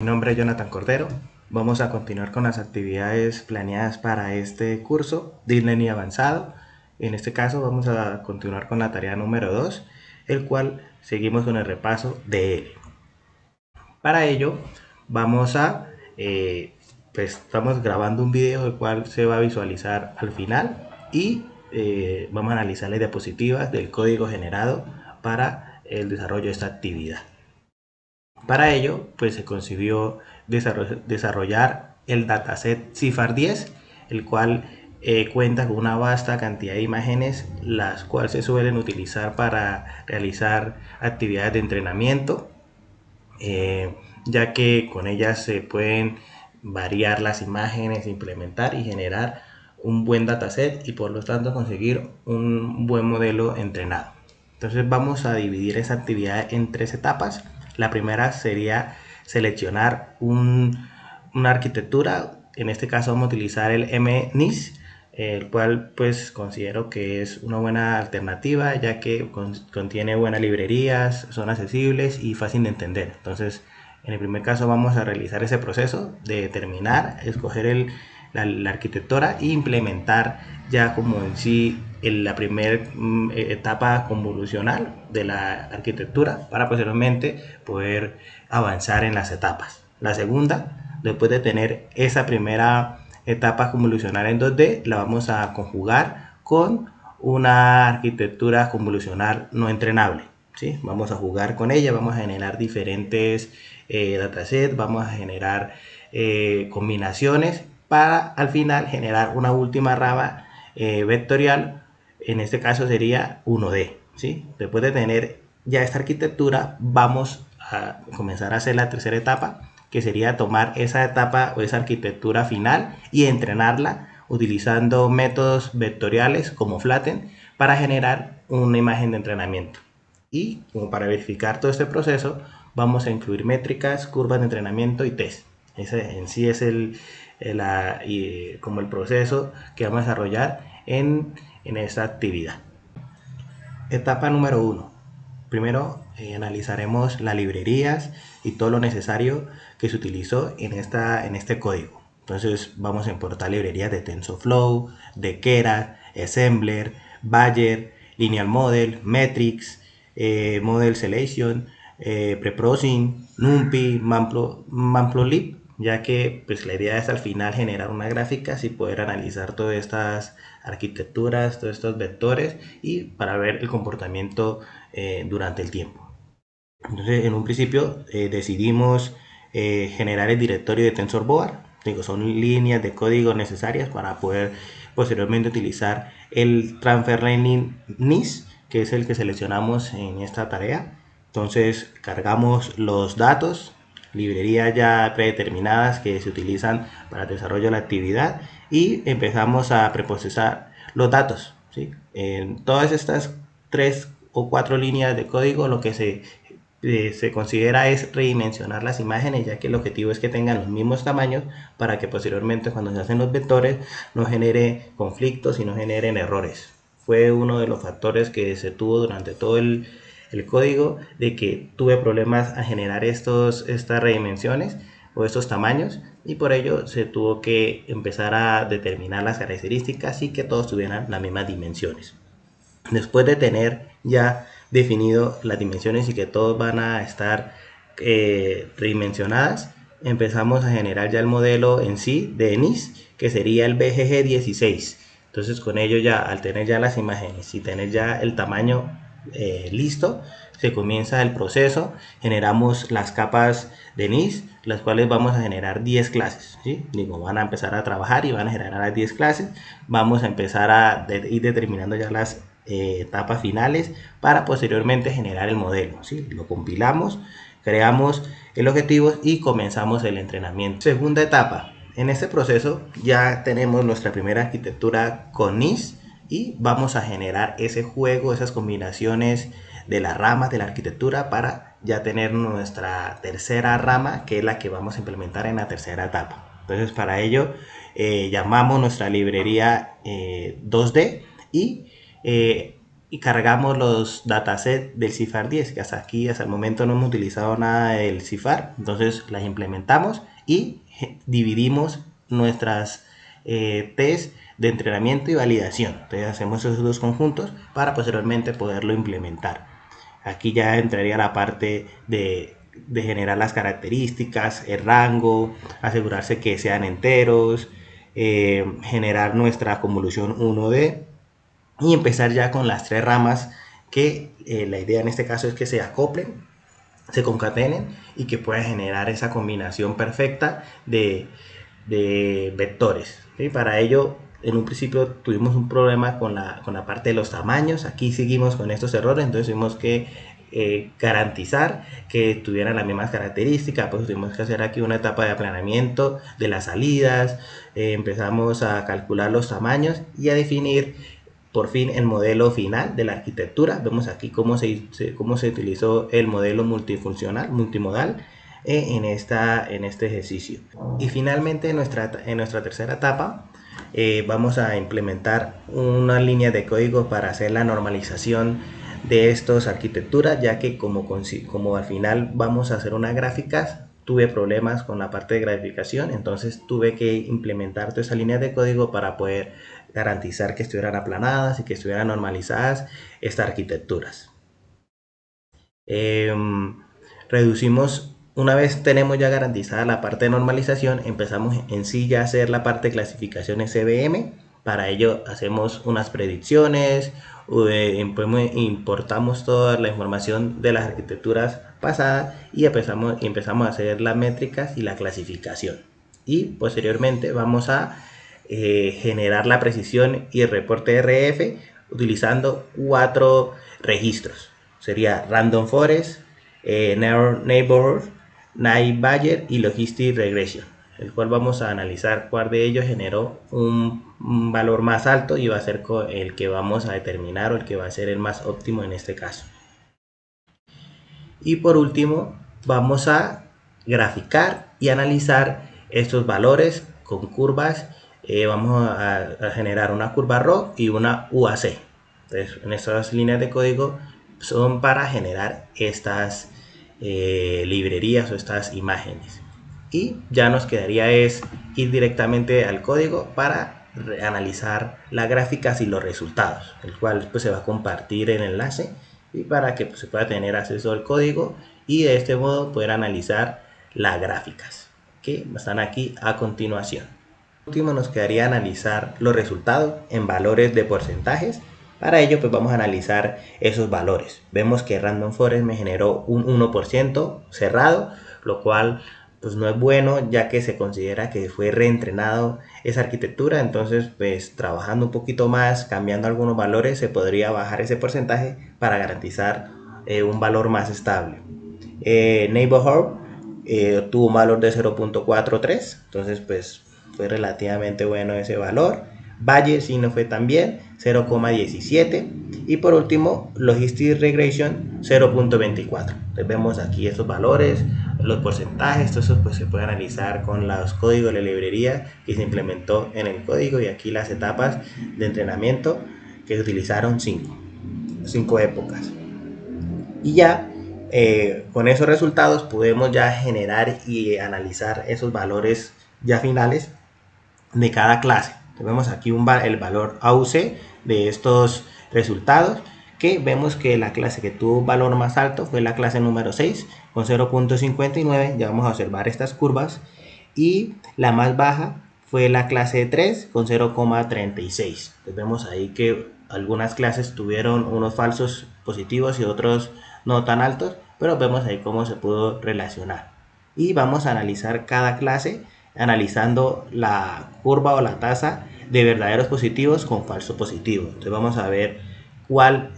Mi nombre es Jonathan Cordero. Vamos a continuar con las actividades planeadas para este curso Deep Learning Avanzado. En este caso vamos a continuar con la tarea número 2, el cual seguimos con el repaso de él. Para ello vamos a, estamos grabando un video el cual se va a visualizar al final y vamos a analizar las diapositivas del código generado para el desarrollo de esta actividad. Para ello, pues se concibió desarrollar el dataset CIFAR 10, el cual cuenta con una vasta cantidad de imágenes, las cuales se suelen utilizar para realizar actividades de entrenamiento, ya que con ellas se pueden variar las imágenes, implementar y generar un buen dataset y por lo tanto conseguir un buen modelo entrenado. Entonces vamos a dividir esa actividad en 3 etapas. La primera sería seleccionar una arquitectura. En este caso vamos a utilizar el MNIST, el cual pues considero que es una buena alternativa, ya que contiene buenas librerías, son accesibles y fácil de entender. Entonces en el primer caso vamos a realizar ese proceso de determinar, escoger la arquitectura e implementar ya como en sí la primera etapa convolucional de la arquitectura para posteriormente poder avanzar en las etapas. La segunda, después de tener esa primera etapa convolucional en 2D, la vamos a conjugar con una arquitectura convolucional no entrenable. ¿Sí? Vamos a jugar con ella, vamos a generar diferentes datasets, vamos a generar combinaciones para al final generar una última rama vectorial. En este caso sería 1D. ¿Sí? Después de tener ya esta arquitectura, vamos a comenzar a hacer la tercera etapa, que sería tomar esa etapa o esa arquitectura final y entrenarla utilizando métodos vectoriales como Flatten para generar una imagen de entrenamiento. Y como para verificar todo este proceso, vamos a incluir métricas, curvas de entrenamiento y test. Ese en sí es como el proceso que vamos a desarrollar en esta actividad. Etapa número 1. Primero analizaremos las librerías y todo lo necesario que se utilizó en este código. Entonces vamos a importar librerías de TensorFlow, de Keras, Assembler, Bayer, Linear Model, Metrics, Model Selection, Preprocessing, NumPy, Matplotlib, ya que pues la idea es al final generar una gráfica y poder analizar todas estas arquitecturas, todos estos vectores y para ver el comportamiento durante el tiempo. Entonces en un principio decidimos generar el directorio de TensorBoard. Digo, son líneas de código necesarias para poder posteriormente utilizar el Transfer Learning NIST, que es el que seleccionamos en esta tarea. Entonces cargamos los datos, librerías ya predeterminadas que se utilizan para el desarrollo de la actividad y empezamos a preprocesar los datos. ¿Sí? En todas estas 3 o 4 líneas de código lo que se considera es redimensionar las imágenes, ya que el objetivo es que tengan los mismos tamaños para que posteriormente cuando se hacen los vectores no genere conflictos y no generen errores. Fue uno de los factores que se tuvo durante todo el código, de que tuve problemas a generar estas redimensiones o estos tamaños y por ello se tuvo que empezar a determinar las características y que todos tuvieran las mismas dimensiones. Después de tener ya definido las dimensiones y que todos van a estar redimensionadas, empezamos a generar ya el modelo en sí de NIST, que sería el BGG 16. Entonces con ello ya, al tener ya las imágenes y tener ya el tamaño listo, se comienza el proceso, generamos las capas de NIST, las cuales vamos a generar 10 clases, ¿sí? Digo, van a empezar a trabajar y van a generar las 10 clases, vamos a empezar a ir determinando ya las etapas finales para posteriormente generar el modelo, ¿sí? Lo compilamos, creamos el objetivo y comenzamos el entrenamiento. Segunda etapa, en este proceso ya tenemos nuestra primera arquitectura con NIST y vamos a generar ese juego, esas combinaciones de las ramas de la arquitectura para ya tener nuestra tercera rama, que es la que vamos a implementar en la tercera etapa. Entonces para ello llamamos nuestra librería 2D y y cargamos los datasets del CIFAR 10, que hasta aquí, hasta el momento no hemos utilizado nada del CIFAR, entonces las implementamos y dividimos nuestras test de entrenamiento y validación. Entonces hacemos esos dos conjuntos para posteriormente poderlo implementar. Aquí ya entraría la parte de generar las características, el rango, asegurarse que sean enteros, generar nuestra convolución 1D y empezar ya con las tres ramas que la idea en este caso es que se acoplen, se concatenen y que pueda generar esa combinación perfecta de vectores. ¿Sí? Para ello, en un principio tuvimos un problema con la parte de los tamaños. Aquí seguimos con estos errores, entonces tuvimos que garantizar que tuvieran las mismas características. Pues tuvimos que hacer aquí una etapa de aplanamiento de las salidas. Empezamos a calcular los tamaños y a definir por fin el modelo final de la arquitectura. Vemos aquí cómo se utilizó el modelo multifuncional, multimodal en este ejercicio. Y finalmente en nuestra tercera etapa vamos a implementar una línea de código para hacer la normalización de estas arquitecturas, ya que como al final vamos a hacer unas gráficas, tuve problemas con la parte de graficación, entonces tuve que implementar toda esa línea de código para poder garantizar que estuvieran aplanadas y que estuvieran normalizadas estas arquitecturas. Reducimos, una vez tenemos ya garantizada la parte de normalización, empezamos en sí ya a hacer la parte de clasificación SVM. Para ello hacemos unas predicciones, importamos toda la información de las arquitecturas pasadas y empezamos a hacer las métricas y la clasificación. Y posteriormente vamos a generar la precisión y el reporte RF utilizando 4 registros. Sería Random Forest, Neighborhood, Night Badger y Logistic Regression, el cual vamos a analizar cuál de ellos generó un valor más alto y va a ser el que vamos a determinar o el que va a ser el más óptimo en este caso. Y por último vamos a graficar y analizar estos valores con curvas. Vamos a generar una curva ROC y una UAC. Entonces, en estas líneas de código son para generar estas librerías o estas imágenes. Y ya nos quedaría es ir directamente al código para analizar las gráficas y los resultados, el cual pues, se va a compartir el enlace y para que pues, se pueda tener acceso al código y de este modo poder analizar las gráficas que están aquí a continuación. Por último nos quedaría analizar los resultados en valores de porcentajes. Para ello pues vamos a analizar esos valores. Vemos que Random Forest me generó un 1% cerrado, lo cual pues no es bueno, ya que se considera que fue reentrenado esa arquitectura. Entonces pues trabajando un poquito más, cambiando algunos valores, se podría bajar ese porcentaje para garantizar un valor más estable. Neighborhood tuvo un valor de 0.43, entonces pues fue relativamente bueno ese valor. Valle sí no fue tan bien, 0.17, y por último Logistic Regression 0.24. Entonces vemos aquí estos valores, los porcentajes, todo eso pues se puede analizar con los códigos de la librería que se implementó en el código, y aquí las etapas de entrenamiento que se utilizaron 5 épocas. Y ya con esos resultados podemos ya generar y analizar esos valores ya finales de cada clase. Vemos aquí el valor AUC de estos resultados, que vemos que la clase que tuvo un valor más alto fue la clase número 6 con 0.59. Ya vamos a observar estas curvas, y la más baja fue la clase 3 con 0.36. Vemos ahí que algunas clases tuvieron unos falsos positivos y otros no tan altos, pero vemos ahí cómo se pudo relacionar. Y vamos a analizar cada clase analizando la curva o la tasa de verdaderos positivos con falso positivo. Entonces vamos a ver cuál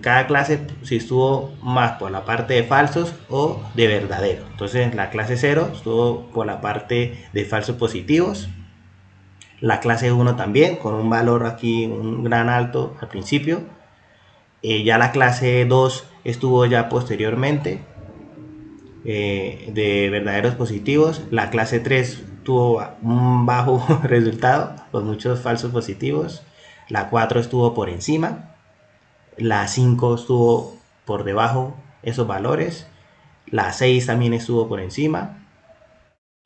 cada clase si estuvo más por la parte de falsos o de verdadero. Entonces la clase 0 estuvo por la parte de falsos positivos, la clase 1 también con un valor aquí un gran alto al principio, ya la clase 2 estuvo ya posteriormente de verdaderos positivos. La clase 3 tuvo un bajo resultado con muchos falsos positivos. La 4 estuvo por encima. La 5 estuvo por debajo esos valores. La 6 también estuvo por encima.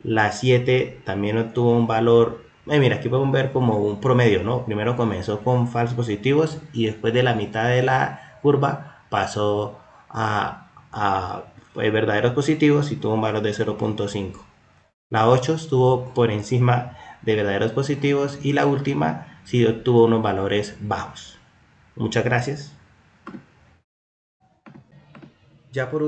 La 7 también obtuvo un valor. Mira, aquí podemos ver como un promedio, ¿no? Primero comenzó con falsos positivos y después de la mitad de la curva pasó a verdaderos positivos y tuvo un valor de 0.5. La 8 estuvo por encima de verdaderos positivos y la última sí obtuvo unos valores bajos. Muchas gracias. Ya por último,